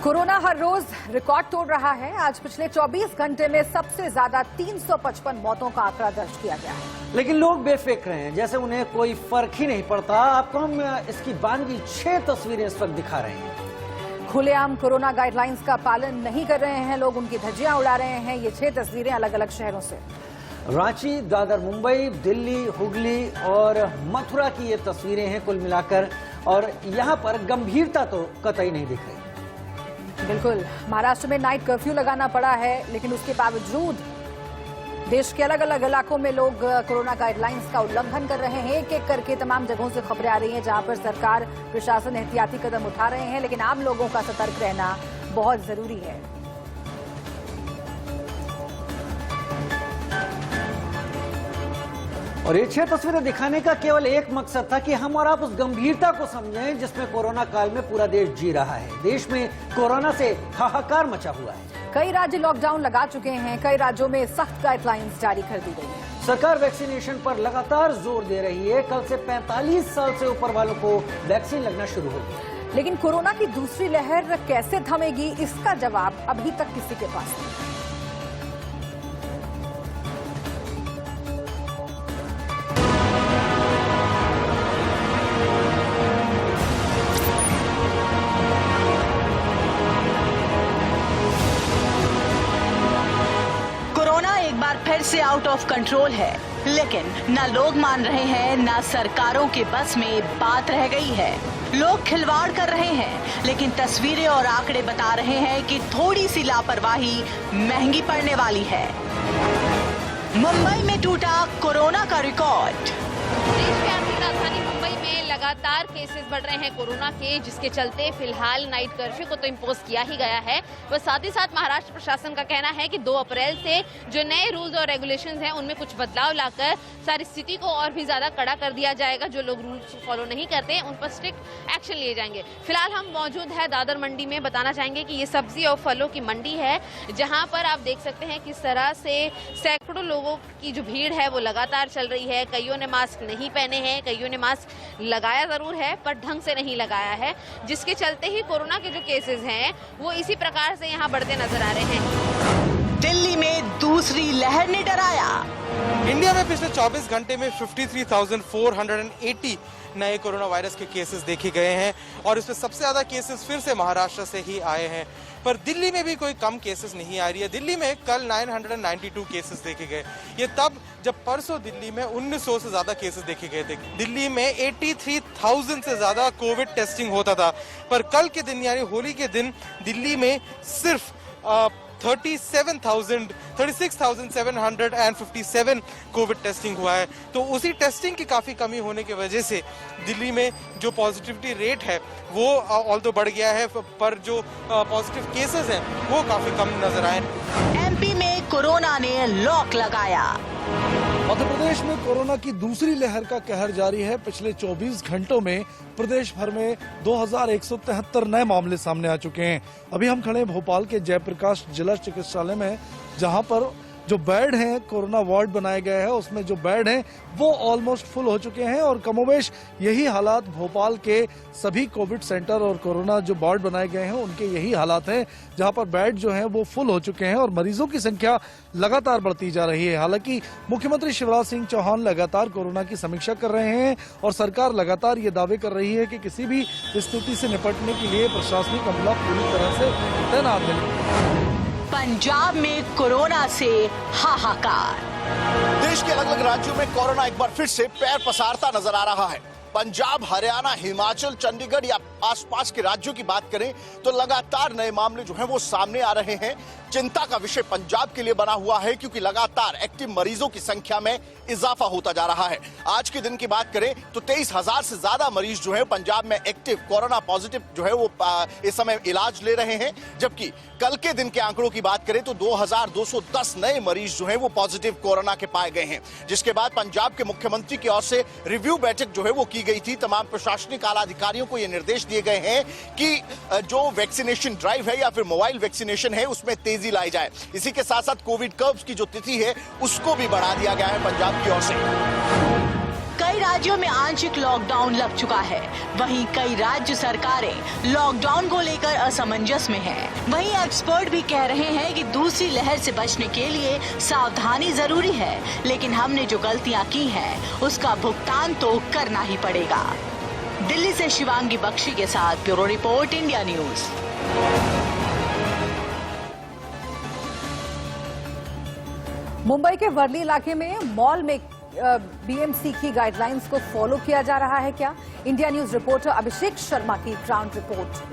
Corona हर रोज record तोड़ रहा है। आज पिछले 24 घंटे में सबसे ज्यादा 355 मौतों का आंकड़ा दर्ज किया गया है। लेकिन लोग बेफिक्र हैं, जैसे उन्हें कोई फर्क ही नहीं पड़ता। आपको हम इसकी बानगी 6 तस्वीरें इस वक्त दिखा रहे हैं। खुलेआम कोरोना गाइडलाइंस का पालन नहीं कर रहे हैं लोग, उनकी धज्जियां उड़ा रहे हैं। ये 6 तस्वीरें अलग अलग शहरों से। रांची, दादर, मुंबई, दिल्ली, हुगली और मथुरा की ये तस्वीरें हैं कुल मिलाकर, और यहाँ पर गंभीरता तो कतई नहीं दिख रही। बिल्कुल, महाराष्ट्र में नाइट कर्फ्यू लगाना पड़ा है, लेकिन उसके बावजूद देश के अलग अलग इलाकों में लोग कोरोना गाइडलाइंस का उल्लंघन कर रहे हैं। एक एक करके तमाम जगहों से खबरें आ रही हैं जहां पर सरकार, प्रशासन एहतियाती कदम उठा रहे हैं, लेकिन आम लोगों का सतर्क रहना बहुत जरूरी है। और ये 6 तस्वीरें दिखाने का केवल एक मकसद था कि हम और आप उस गंभीरता को समझें जिसमें कोरोना काल में पूरा देश जी रहा है। देश में कोरोना से हाहाकार मचा हुआ है। कई राज्य लॉकडाउन लगा चुके हैं, कई राज्यों में सख्त गाइडलाइंस जारी कर दी गई है। सरकार वैक्सीनेशन पर लगातार जोर दे रही है। कल से 45 साल से ऊपर वालों को वैक्सीन लगना शुरू होगी। लेकिन कोरोना की दूसरी लहर कैसे थमेगी, इसका जवाब अभी तक किसी के पास नहीं। फिर से आउट ऑफ कंट्रोल है, लेकिन न लोग मान रहे हैं, न सरकारों के बस में बात रह गई है। लोग खिलवाड़ कर रहे हैं, लेकिन तस्वीरें और आंकड़े बता रहे हैं कि थोड़ी सी लापरवाही महंगी पड़ने वाली है। मुंबई में टूटा कोरोना का रिकॉर्ड। देश की आर्थिक राजधानी मुंबई में लगातार केसेस बढ़ रहे हैं कोरोना के, जिसके चलते फिलहाल नाइट कर्फ्यू को तो इम्पोज किया ही गया है। वह साथ ही साथ महाराष्ट्र प्रशासन का कहना है कि 2 अप्रैल से जो नए रूल्स और रेगुलेशंस हैं उनमें कुछ बदलाव लाकर सारी स्थिति को और भी ज्यादा कड़ा कर दिया जाएगा। जो लोग रूल्स फॉलो नहीं करते हैं उन पर स्ट्रिक्ट एक्शन लिए जाएंगे। फिलहाल हम मौजूद है दादर मंडी में। बताना चाहेंगे कि ये सब्जी और फलों की मंडी है, जहाँ पर आप देख सकते हैं किस तरह से सैकड़ों लोगों की जो भीड़ है वो लगातार चल रही है। कईयों ने मास्क नहीं पहने हैं, कईयों ने मास्क लगाया जरूर है पर ढंग से नहीं लगाया है, जिसके चलते ही कोरोना के जो केसेस हैं वो इसी प्रकार से यहाँ बढ़ते नजर आ रहे हैं। दिल्ली में दूसरी लहर ने डराया। इंडिया में पिछले 24 घंटे में 53,480 नए कोरोना वायरस के केसेस देखे गए हैं, और इसमें सबसे ज्यादा केसेस फिर से महाराष्ट्र से ही आए हैं। पर दिल्ली में भी कोई कम केसेस नहीं आ रही है। दिल्ली में कल 992 केसेस देखे गए। ये तब जब परसों दिल्ली में 1900 से ज्यादा केसेस देखे गए थे। दिल्ली में 83,000 से ज्यादा कोविड टेस्टिंग होता था, पर कल के दिन यानी होली के दिन दिल्ली में सिर्फ 36,757 कोविड टेस्टिंग हुआ है। तो उसी टेस्टिंग की काफी कमी होने की वजह से दिल्ली में जो पॉजिटिविटी रेट है वो ऑल्दो बढ़ गया है, पर जो पॉजिटिव केसेस हैं वो काफी कम नजर आए। एमपी में कोरोना ने लॉक लगाया। मध्य प्रदेश में कोरोना की दूसरी लहर का कहर जारी है। पिछले 24 घंटों में प्रदेश भर में 2173 नए मामले सामने आ चुके हैं। अभी हम खड़े हैं भोपाल के जयप्रकाश जिला चिकित्सालय में, जहां पर जो बेड हैं, कोरोना वार्ड बनाए गए हैं, उसमें जो बेड हैं वो ऑलमोस्ट फुल हो चुके हैं। और कमोबेश यही हालात भोपाल के सभी कोविड सेंटर और कोरोना जो वार्ड बनाए गए हैं उनके यही हालात हैं, जहां पर बेड जो हैं वो फुल हो चुके हैं और मरीजों की संख्या लगातार बढ़ती जा रही है। हालांकि मुख्यमंत्री शिवराज सिंह चौहान लगातार कोरोना की समीक्षा कर रहे हैं और सरकार लगातार ये दावे कर रही है कि किसी भी स्थिति से निपटने के लिए प्रशासनिक अमला पूरी तरह से तैनात है। पंजाब में कोरोना से हाहाकार। देश के अलग अलग राज्यों में कोरोना एक बार फिर से पैर पसारता नजर आ रहा है। पंजाब, हरियाणा, हिमाचल, चंडीगढ़ या आसपास के राज्यों की बात करें तो लगातार नए मामले जो हैं वो सामने आ रहे हैं। चिंता का विषय पंजाब के लिए बना हुआ है, क्योंकि लगातार एक्टिव मरीजों की संख्या में इजाफा होता जा रहा है। आज के दिन की बात करें तो 23,000 से ज्यादा मरीज जो है पंजाब में एक्टिव कोरोना पॉजिटिव जो है वो इस समय इलाज ले रहे हैं, जबकि कल के दिन के आंकड़ों की बात करें तो 2,210 नए मरीज जो है वो पॉजिटिव कोरोना के पाए गए हैं। जिसके बाद पंजाब के मुख्यमंत्री की ओर से रिव्यू बैठक जो है वो की गई थी। तमाम प्रशासनिक आला अधिकारियों को ये निर्देश दिए गए हैं कि जो वैक्सीनेशन ड्राइव है या फिर मोबाइल वैक्सीनेशन है उसमें तेजी लाई जाए। इसी के साथ साथ कोविड कर्व्स की जो तिथि है उसको भी बढ़ा दिया गया है पंजाब की ओर से। कई राज्यों में आंशिक लॉकडाउन लग चुका है, वहीं कई राज्य सरकारें लॉकडाउन को लेकर असमंजस में हैं। वहीं एक्सपर्ट भी कह रहे हैं कि दूसरी लहर से बचने के लिए सावधानी जरूरी है, लेकिन हमने जो गलतियां की हैं, उसका भुगतान तो करना ही पड़ेगा। दिल्ली से शिवांगी बख्शी के साथ bureau report, India news. Mumbai के वर्ली इलाके में मॉल में बीएमसी की गाइडलाइंस को फॉलो किया जा रहा है क्या? India news reporter Abhishek Sharma की ग्राउंड रिपोर्ट।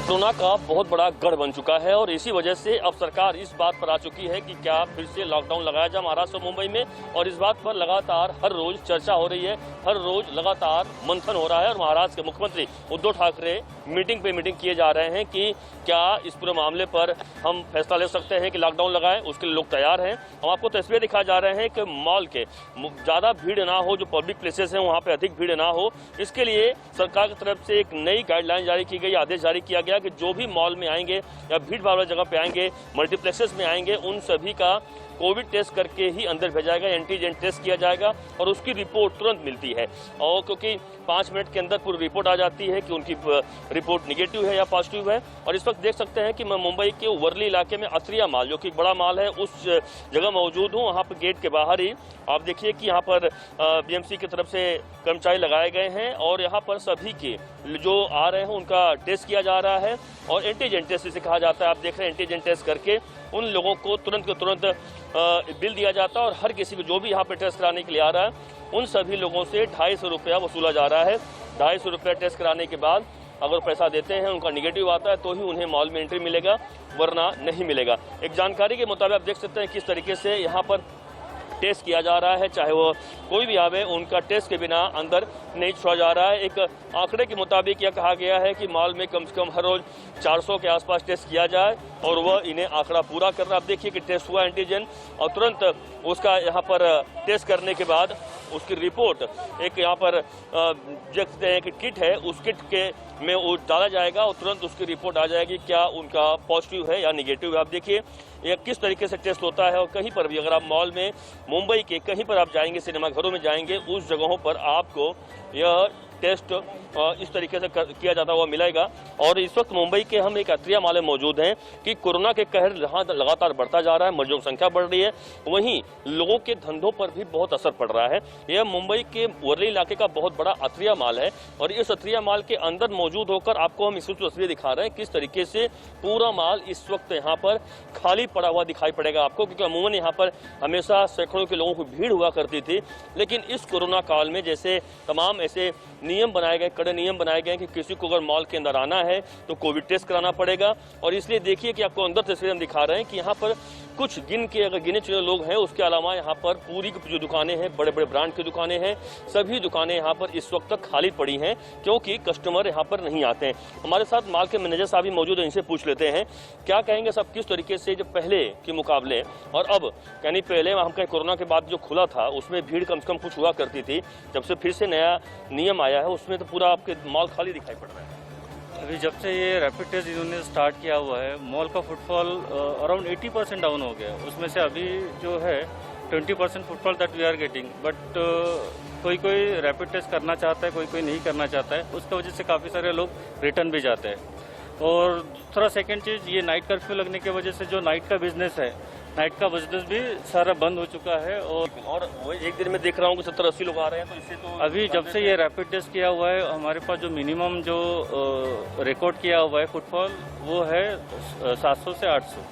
कोरोना का बहुत बड़ा गढ़ बन चुका है और इसी वजह से अब सरकार इस बात पर आ चुकी है कि क्या फिर से लॉकडाउन लगाया जाए महाराष्ट्र और मुंबई में, और इस बात पर लगातार हर रोज चर्चा हो रही है, हर रोज लगातार मंथन हो रहा है। और महाराष्ट्र के मुख्यमंत्री उद्धव ठाकरे मीटिंग पे मीटिंग किए जा रहे हैं कि क्या इस पूरे मामले पर हम फैसला ले सकते हैं कि लॉकडाउन लगाएं, उसके लिए लोग तैयार हैं। हम आपको तस्वीरें दिखा जा रहे हैं कि मॉल के ज़्यादा भीड़ ना हो, जो पब्लिक प्लेसेस हैं वहाँ पे अधिक भीड़ ना हो, इसके लिए सरकार की तरफ से एक नई गाइडलाइन जारी की गई, आदेश जारी किया गया कि जो भी मॉल में आएंगे या भीड़ भाड़ वाली जगह पे आएंगे, मल्टीप्लेक्सेस में आएंगे, उन सभी का कोविड टेस्ट करके ही अंदर भेजा जाएगा, एंटीजन टेस्ट किया जाएगा और उसकी रिपोर्ट तुरंत मिलती है। और क्योंकि 5 मिनट के अंदर पूरी रिपोर्ट आ जाती है कि उनकी रिपोर्ट निगेटिव है या पॉजिटिव है। और इस वक्त देख सकते हैं कि मैं मुंबई के वर्ली इलाके में अत्रिया मॉल, जो कि एक बड़ा मॉल है, उस जगह मौजूद हूँ। वहाँ पर गेट के बाहर ही आप देखिए कि यहाँ पर बीएमसी की तरफ से कर्मचारी लगाए गए हैं और यहाँ पर सभी के जो आ रहे हैं उनका टेस्ट किया जा रहा है और एंटीजन टेस्ट जिसे कहा जाता है। आप देख रहे हैं एंटीजन टेस्ट करके उन लोगों को तुरंत के तुरंत बिल दिया जाता है और हर किसी को जो भी यहाँ पे टेस्ट कराने के लिए आ रहा है उन सभी लोगों से 250 रुपया वसूला जा रहा है। 250 रुपया टेस्ट कराने के बाद अगर पैसा देते हैं, उनका निगेटिव आता है तो ही उन्हें मॉल में एंट्री मिलेगा, वरना नहीं मिलेगा। एक जानकारी के मुताबिक आप देख सकते हैं किस तरीके से यहाँ पर टेस्ट किया जा रहा है, चाहे वो कोई भी आवे, उनका टेस्ट के बिना अंदर नहीं छोड़ा जा रहा है। एक आंकड़े के मुताबिक यह कहा गया है कि मॉल में कम से कम हर रोज 400 के आसपास टेस्ट किया जाए और वह इन्हें आंकड़ा पूरा कर रहा है। आप देखिए कि टेस्ट हुआ एंटीजन और तुरंत उसका यहाँ पर टेस्ट करने के बाद उसकी रिपोर्ट एक यहाँ पर देखते हैं कि किट है, उस किट के में वो डाला जाएगा और तुरंत उसकी रिपोर्ट आ जाएगी क्या उनका पॉजिटिव है या निगेटिव है। आप देखिए ये किस तरीके से टेस्ट होता है और कहीं पर भी अगर आप मॉल में मुंबई के कहीं पर आप जाएंगे, सिनेमा घरों में जाएंगे, उस जगहों पर आपको यह टेस्ट इस तरीके से किया जाता हुआ मिलेगा। और इस वक्त मुंबई के हम एक अत्रिया मॉल में मौजूद हैं कि कोरोना के कहर लगातार बढ़ता जा रहा है, मरीजों की संख्या बढ़ रही है, वहीं लोगों के धंधों पर भी बहुत असर पड़ रहा है। यह मुंबई के वर्ली इलाके का बहुत बड़ा अत्रिया मॉल है और इस अत्रिया मॉल के अंदर मौजूद होकर आपको हम इस तस्वीर दिखा रहे हैं किस तरीके से पूरा मॉल इस वक्त यहाँ पर खाली पड़ा हुआ दिखाई पड़ेगा आपको, क्योंकि अमूमन यहाँ पर हमेशा सैकड़ों के लोगों की भीड़ हुआ करती थी। लेकिन इस कोरोना काल में जैसे तमाम ऐसे नियम बनाए गए, कड़े नियम बनाए गए कि किसी को अगर मॉल के अंदर आना है तो कोविड टेस्ट कराना पड़ेगा। और इसलिए देखिए कि आपको अंदर तस्वीर हम दिखा रहे हैं कि यहाँ पर कुछ गिने चुने लोग हैं, उसके अलावा यहाँ पर पूरी की जो दुकानें हैं, बड़े बड़े ब्रांड की दुकानें हैं, सभी दुकानें यहाँ पर इस वक्त तक खाली पड़ी हैं क्योंकि कस्टमर यहाँ पर नहीं आते हैं। हमारे साथ मॉल के मैनेजर साहब भी मौजूद हैं, इनसे पूछ लेते हैं क्या कहेंगे सब किस तरीके से जो पहले के मुकाबले और अब, यानी पहले हम कहें कोरोना के बाद जो खुला था उसमें भीड़ कम से कम कुछ हुआ करती थी, जब से फिर से नया नियम आया है उसमें तो पूरा आपके मॉल खाली दिखाई पड़ रहा है। अभी जब से ये रैपिड टेस्ट इन्होंने स्टार्ट किया हुआ है, मॉल का फुटफॉल अराउंड 80% डाउन हो गया। उसमें से अभी जो है 20% footfall that we are getting, but कोई कोई रैपिड टेस्ट करना चाहता है, कोई कोई नहीं करना चाहता है, उसकी वजह से काफ़ी सारे लोग रिटर्न भी जाते हैं। और दूसरा सेकेंड चीज़, ये नाइट कर्फ्यू लगने की वजह से जो नाइट का बिजनेस है, नाइट का बिजनेस भी सारा बंद हो चुका है। और वो एक दिन में देख रहा हूँ कि 70-80 लोग आ रहे हैं, तो इससे तो अभी जब से ये रैपिड टेस्ट किया हुआ है हमारे पास जो मिनिमम जो रिकॉर्ड किया हुआ है फुटफॉल वो है 700 से 800।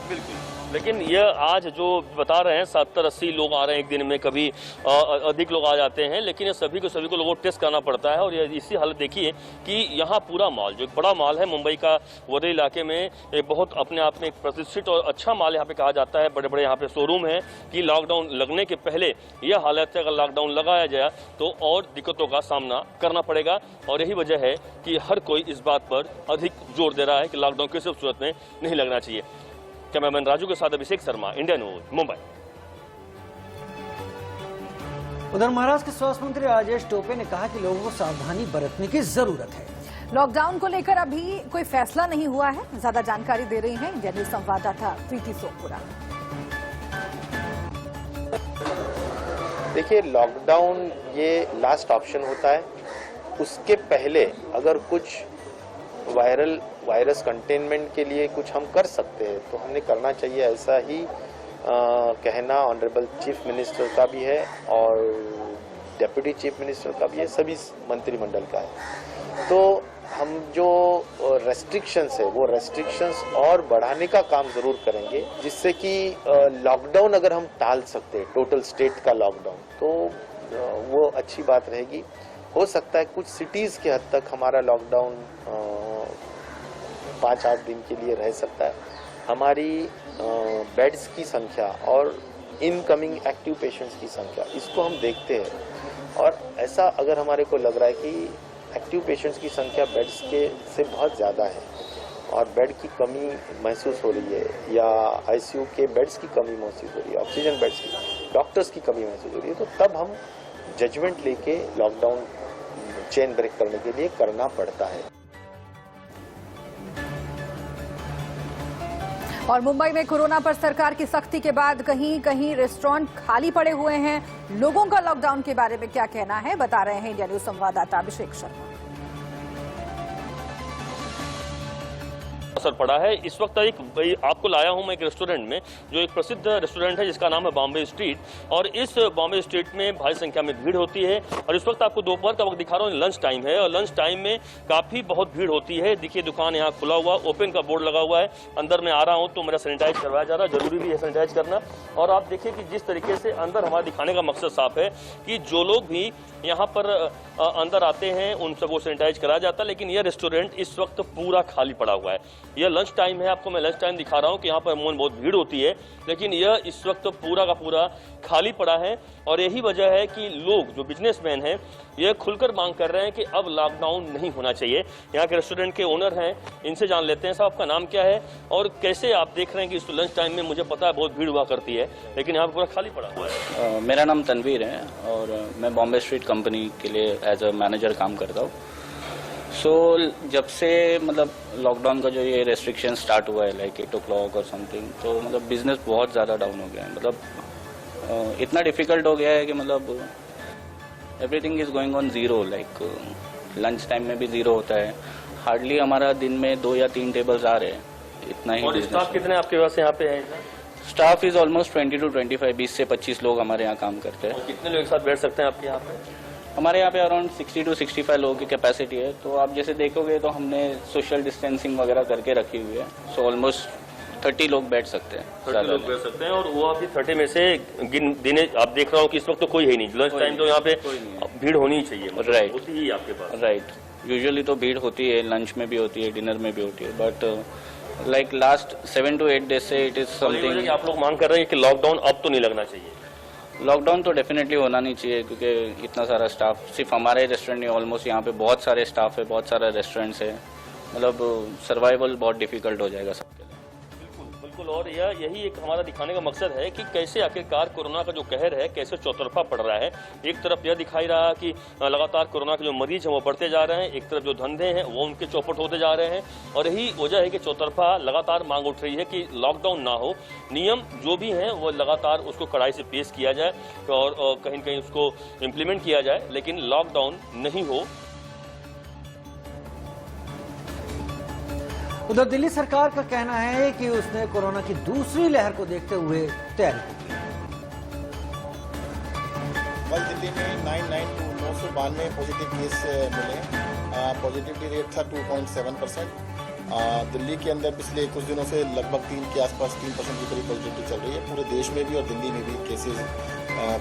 बिल्कुल, लेकिन यह आज जो बता रहे हैं 70-80 लोग आ रहे हैं एक दिन में, कभी अधिक लोग आ जाते हैं, लेकिन ये सभी को लोगों को टेस्ट करना पड़ता है। और ये इसी हालत देखिए कि यहाँ पूरा मॉल जो एक बड़ा मॉल है मुंबई का वर्ली इलाके में, एक बहुत अपने आप में एक प्रतिष्ठित और अच्छा मॉल यहाँ पे कहा जाता है, बड़े बड़े यहाँ पे शोरूम हैं कि लॉकडाउन लगने के पहले यह हालत है, अगर लॉकडाउन लगाया जाए तो और दिक्कतों का सामना करना पड़ेगा। और यही वजह है कि हर कोई इस बात पर अधिक जोर दे रहा है कि लॉकडाउन किसी भी सूरत में नहीं लगना चाहिए। कैमरामैन राजू के साथ अभिषेक शर्मा, इंडिया न्यूज, मुंबई। उधर महाराष्ट्र के स्वास्थ्य मंत्री राजेश टोपे ने कहा कि लोगों को सावधानी बरतने की जरूरत है। लॉकडाउन को लेकर अभी कोई फैसला नहीं हुआ है, ज्यादा जानकारी दे रही हैं इंडिया न्यूज संवाददाता प्रीति सोमपुरा। देखिए, लॉकडाउन ये लास्ट ऑप्शन होता है। उसके पहले अगर कुछ वायरस कंटेनमेंट के लिए कुछ हम कर सकते हैं तो हमने करना चाहिए। ऐसा ही कहना ऑनरेबल चीफ मिनिस्टर का भी है और डेप्यूटी चीफ मिनिस्टर का भी है, सभी मंत्रिमंडल का है। तो हम जो रेस्ट्रिक्शंस है वो रेस्ट्रिक्शंस और बढ़ाने का काम जरूर करेंगे, जिससे कि लॉकडाउन अगर हम टाल सकते हैं, टोटल स्टेट का लॉकडाउन, तो वो अच्छी बात रहेगी। हो सकता है कुछ सिटीज के हद तक हमारा लॉकडाउन 5-8 दिन के लिए रह सकता है। हमारी बेड्स की संख्या और इनकमिंग एक्टिव पेशेंट्स की संख्या, इसको हम देखते हैं और ऐसा अगर हमारे को लग रहा है कि एक्टिव पेशेंट्स की संख्या बेड्स के से बहुत ज़्यादा है और बेड की कमी महसूस हो रही है या आईसीयू के बेड्स की कमी महसूस हो रही है, ऑक्सीजन बेड्स की, डॉक्टर्स की कमी महसूस हो रही है, तो तब हम जजमेंट लेके लॉकडाउन चेन ब्रेक करने के लिए करना पड़ता है। और मुंबई में कोरोना पर सरकार की सख्ती के बाद कहीं कहीं रेस्टोरेंट खाली पड़े हुए हैं। लोगों का लॉकडाउन के बारे में क्या कहना है, बता रहे हैं इंडिया न्यूज संवाददाता अभिषेक शर्मा। असर पड़ा है। इस वक्त आपको लाया हूं मैं एक रेस्टोरेंट में, जो एक प्रसिद्ध रेस्टोरेंट है जिसका नाम है बॉम्बे स्ट्रीट, और इस बॉम्बे स्ट्रीट में भारी संख्या में भीड़ होती है। और इस वक्त आपको दोपहर का वक्त दिखा रहा हूँ, लंच टाइम है और लंच टाइम में काफी बहुत भीड़ होती है। देखिए, दुकान यहाँ खुला हुआ, ओपन का बोर्ड लगा हुआ है। अंदर में आ रहा हूँ तो मेरा सैनिटाइज करवाया जा रहा है, जरूरी भी है सैनिटाइज करना। और आप देखिए कि जिस तरीके से अंदर हमारा दिखाने का मकसद साफ है कि जो लोग भी यहाँ पर अंदर आते हैं उन सबको सैनिटाइज कराया जाता है। लेकिन यह रेस्टोरेंट इस वक्त पूरा खाली पड़ा हुआ है। यह लंच टाइम है, आपको मैं लंच टाइम दिखा रहा हूँ कि यहाँ पर अमूमन बहुत भीड़ होती है, लेकिन यह इस वक्त पूरा का पूरा खाली पड़ा है। और यही वजह है कि लोग जो बिजनेसमैन हैं यह खुलकर मांग कर रहे हैं कि अब लॉकडाउन नहीं होना चाहिए। यहाँ के रेस्टोरेंट के ओनर हैं, इनसे जान लेते हैं। साहब, आपका नाम क्या है और कैसे आप देख रहे हैं कि इस लंच टाइम में, मुझे पता है बहुत भीड़ हुआ करती है, लेकिन यहाँ पर पूरा खाली पड़ा हुआ है? मेरा नाम तनवीर है और मैं बॉम्बे स्ट्रीट कंपनी के लिए एज अ मैनेजर काम करता हूँ। जब से मतलब लॉकडाउन का जो ये रेस्ट्रिक्शन स्टार्ट हुआ है लाइक 8 o'clock और समथिंग, तो मतलब बिजनेस बहुत ज़्यादा डाउन हो गया है। मतलब इतना डिफिकल्ट हो गया है कि मतलब everything is going on zero. Like lunch time में भी जीरो होता है, हार्डली हमारा दिन में 2 या 3 टेबल्स आ रहे हैं, इतना ही। और स्टाफ कितने आपके पास यहाँ पे है? स्टाफ इज ऑलमोस्ट 20 to 25, 20 से 25 लोग हमारे यहाँ काम करते हैं। और कितने लोग एक साथ बैठ सकते हैं आपके यहाँ पे? हमारे यहाँ पे अराउंड 60 to 65 लोगों की कैपेसिटी है। तो आप जैसे देखोगे तो हमने सोशल डिस्टेंसिंग वगैरह करके रखी हुई है। सो ऑलमोस्ट 30 लोग बैठ सकते हैं। 30 लोग बैठ सकते हैं और वो अभी 30 में से दिने आप देख रहा हूँ कि इस वक्त तो कोई है नहीं। लंच टाइम तो यहाँ पे भीड़ होनी ही चाहिए, राइट, होती ही आपके पास। राइट, यूजुअली तो भीड़ होती है, लंच में भी होती है, डिनर में भी होती है, but like last 7 to 8 days से इट इज समथिंग। आप लोग मांग कर रहे हैं कि लॉकडाउन अब तो नहीं लगना चाहिए? लॉकडाउन तो डेफिनेटली होना नहीं चाहिए, क्योंकि इतना सारा स्टाफ सिर्फ हमारे रेस्टोरेंट नहीं, ऑलमोस्ट यहाँ पे बहुत सारे स्टाफ है, बहुत सारे रेस्टोरेंट्स है। मतलब सर्वाइवल बहुत डिफिकल्ट हो जाएगा सबके लिए। बिल्कुल, और यही एक हमारा दिखाने का मकसद है कि कैसे आखिरकार कोरोना का जो कहर है कैसे चौतरफा पड़ रहा है। एक तरफ यह दिखाई रहा कि लगातार कोरोना के जो मरीज हैं वो बढ़ते जा रहे हैं, एक तरफ जो धंधे हैं वो उनके चौपट होते जा रहे हैं। और यही वजह है कि चौतरफा लगातार मांग उठ रही है कि लॉकडाउन ना हो, नियम जो भी हैं वो लगातार उसको कड़ाई से पेश किया जाए और कहीं न कहीं उसको इम्प्लीमेंट किया जाए, लेकिन लॉकडाउन नहीं हो। उधर दिल्ली सरकार का कहना है कि उसने कोरोना की दूसरी लहर को देखते हुए तैयारी की है। कल दिल्ली में 992 पॉजिटिव केस मिले। पॉजिटिविटी रेट था 2.7%। दिल्ली के अंदर पिछले कुछ दिनों से लगभग 3 के आसपास 3% की करीब पॉजिटिविटी चल रही है। पूरे देश में भी और दिल्ली में भी केसेस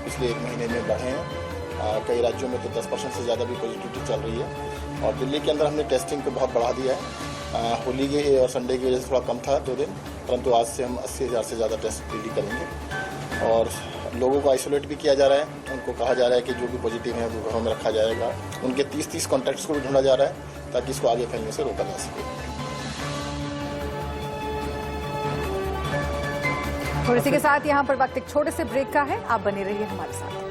पिछले 1 महीने में बढ़े हैं। कई राज्यों में तो 10% से ज़्यादा भी पॉजिटिविटी चल रही है। और दिल्ली के अंदर हमने टेस्टिंग को बहुत बढ़ा दिया है। होली के और संडे की वजह से थोड़ा कम था 2 दिन, परंतु आज से हम 80,000 से ज़्यादा टेस्ट डेली करेंगे। और लोगों को आइसोलेट भी किया जा रहा है। उनको कहा जा रहा है कि जो भी पॉजिटिव हैं वो घरों में रखा जाएगा। उनके 30 कॉन्टैक्ट्स को भी ढूंढा जा रहा है ताकि इसको आगे फैलने से रोका जा सके। और इसी के साथ यहाँ पर वक्त एक छोटे से ब्रेक का है, आप बने रहिए हमारे साथ।